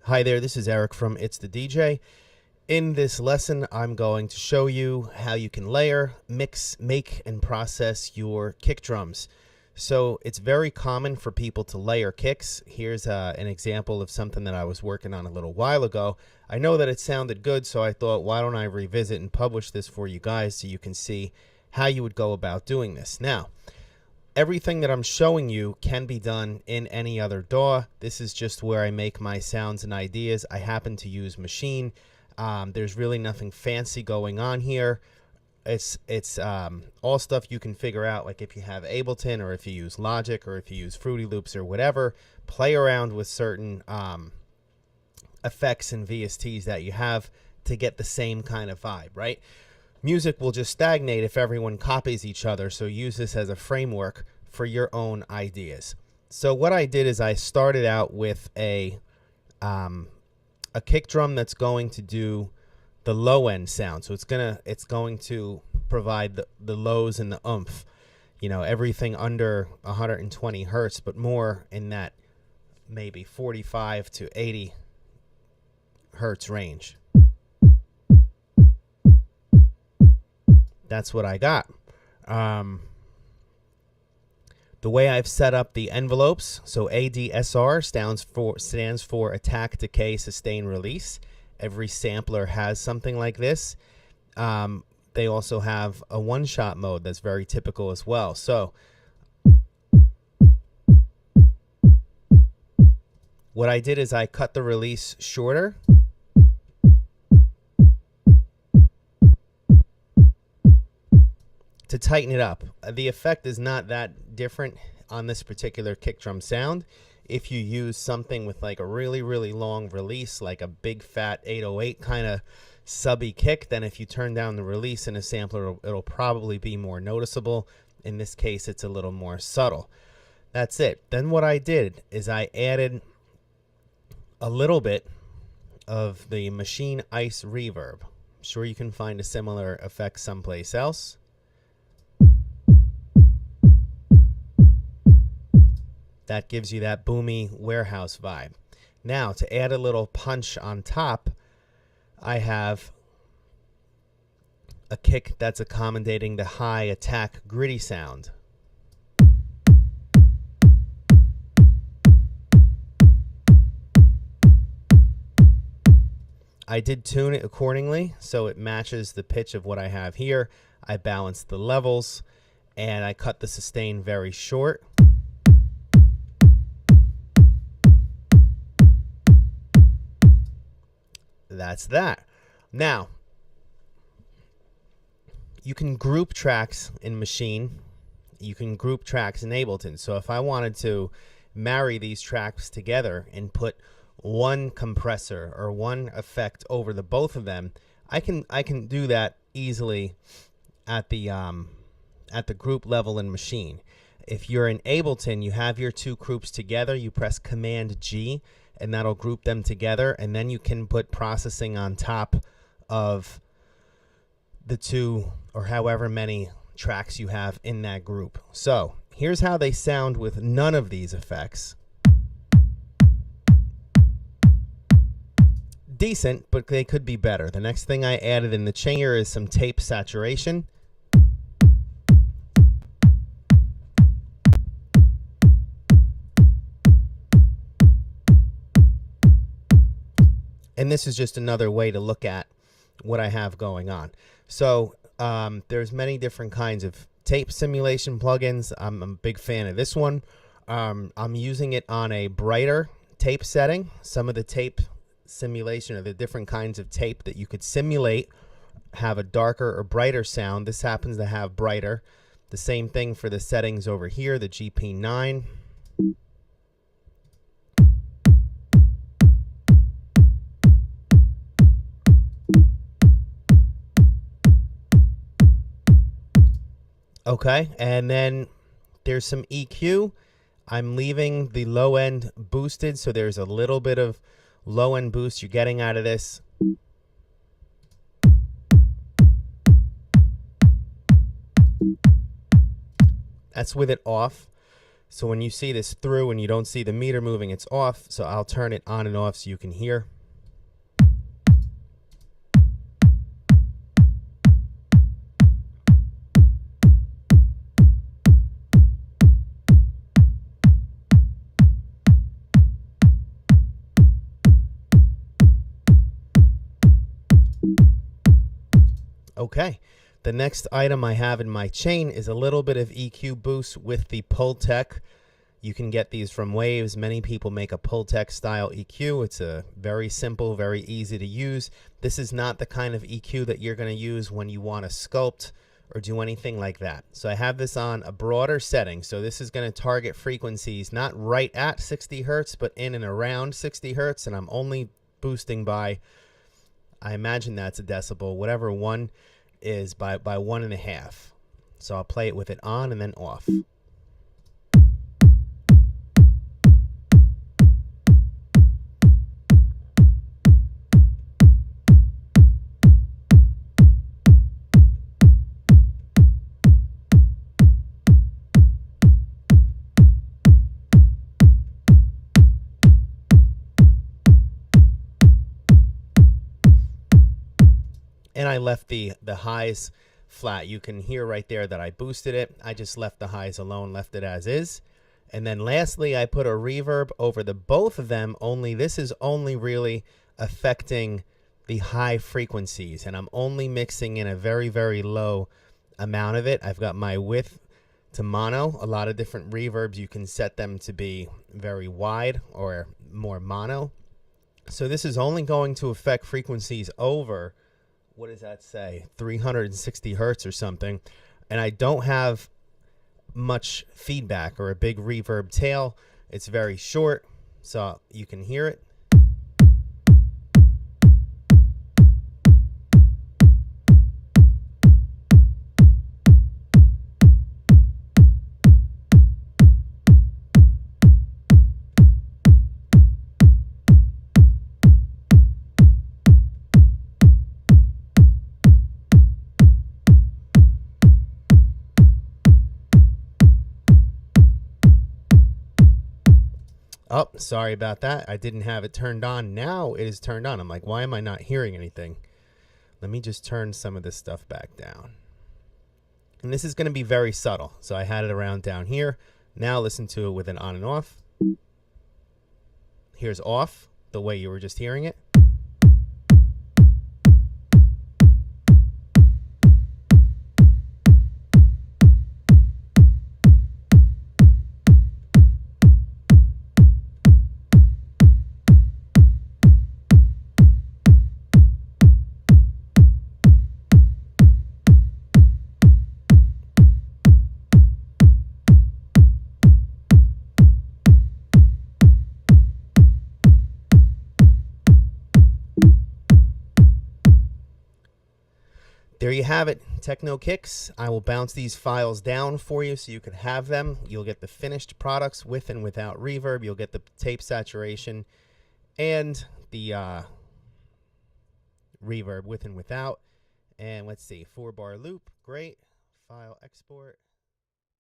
Hi there, this is Eric from It's the DJ. In this lesson, I'm going to show you how you can layer, mix, make, and process your kick drums. So it's very common for people to layer kicks. Here's an example of something that I was working on a little while ago. I know that it sounded good, so I thought, why don't I revisit and publish this for you guys so you can see how you would go about doing this. Now, everything that I'm showing you can be done in any other DAW. This is just where I make my sounds and ideas. I happen to use Machine. There's really nothing fancy going on here. It's all stuff you can figure out, like if you have Ableton or if you use Logic or if you use Fruity Loops or whatever. Play around with certain effects and VSTs that you have to get the same kind of vibe, right? Music will just stagnate if everyone copies each other, so use this as a framework for your own ideas. So what I did is I started out with a kick drum that's going to do the low end sound. So it's going to provide the lows and the oomph, you know, everything under 120 hertz, but more in that maybe 45 to 80 hertz range. That's what I got. The way I've set up the envelopes, so ADSR stands for Attack, Decay, Sustain, Release. Every sampler has something like this. They also have a one-shot mode that's very typical as well. So what I did is I cut the release shorter. To tighten it up. The effect is not that different on this particular kick drum sound. If you use something with like a really, really long release, like a big fat 808 kind of subby kick, then if you turn down the release in a sampler, it'll probably be more noticeable. In this case, it's a little more subtle. That's it. Then what I did is I added a little bit of the Machine Ice Reverb. I'm sure you can find a similar effect someplace else. That gives you that boomy warehouse vibe. Now, to add a little punch on top, I have a kick that's accommodating the high attack gritty sound. I did tune it accordingly, so it matches the pitch of what I have here. I balanced the levels, and I cut the sustain very short. That's that. Now, you can group tracks in Machine. You can group tracks in Ableton. So if I wanted to marry these tracks together and put one compressor or one effect over the both of them, I can do that easily at the group level in Machine. If you're in Ableton, you have your two groups together. You press Command G, and that'll group them together, and then you can put processing on top of the two or however many tracks you have in that group. So here's how they sound with none of these effects. Decent, but they could be better. The next thing I added in the changer is some tape saturation. And this is just another way to look at what I have going on. So there's many different kinds of tape simulation plugins. I'm a big fan of this one. I'm using it on a brighter tape setting. Some of the tape simulation or the different kinds of tape that you could simulate have a darker or brighter sound. This happens to have brighter. The same thing for the settings over here, the GP9. Okay, and then there's some EQ. I'm leaving the low end boosted, so there's a little bit of low end boost you're getting out of this. That's with it off. So when you see this through and you don't see the meter moving, it's off. So I'll turn it on and off so you can hear. Okay, the next item I have in my chain is a little bit of EQ boost with the Pultec. You can get these from Waves. Many people make a Pultec style EQ. It's a very simple, very easy to use. This is not the kind of EQ that you're going to use when you want to sculpt or do anything like that. So I have this on a broader setting. So this is going to target frequencies not right at 60 hertz, but in and around 60 hertz. And I'm only boosting by, I imagine that's a decibel, whatever one is, by 1.5. So I'll play it with it on and then off. And I left the highs flat. You can hear right there that I boosted it. I just left the highs alone, left it as is. And then lastly, I put a reverb over the both of them, only this is only really affecting the high frequencies. And I'm only mixing in a very, very low amount of it. I've got my width to mono. A lot of different reverbs, you can set them to be very wide or more mono. So this is only going to affect frequencies over, what does that say, 360 hertz or something. And I don't have much feedback or a big reverb tail. It's very short, so you can hear it. Oh, sorry about that. I didn't have it turned on. Now it is turned on. I'm like, why am I not hearing anything? Let me just turn some of this stuff back down. And this is going to be very subtle. So I had it around down here. Now listen to it with an on and off. Here's off, the way you were just hearing it. There you have it, Techno Kicks. I will bounce these files down for you so you can have them. You'll get the finished products with and without reverb. You'll get the tape saturation and the reverb with and without. And let's see, 4-bar loop, great. File export.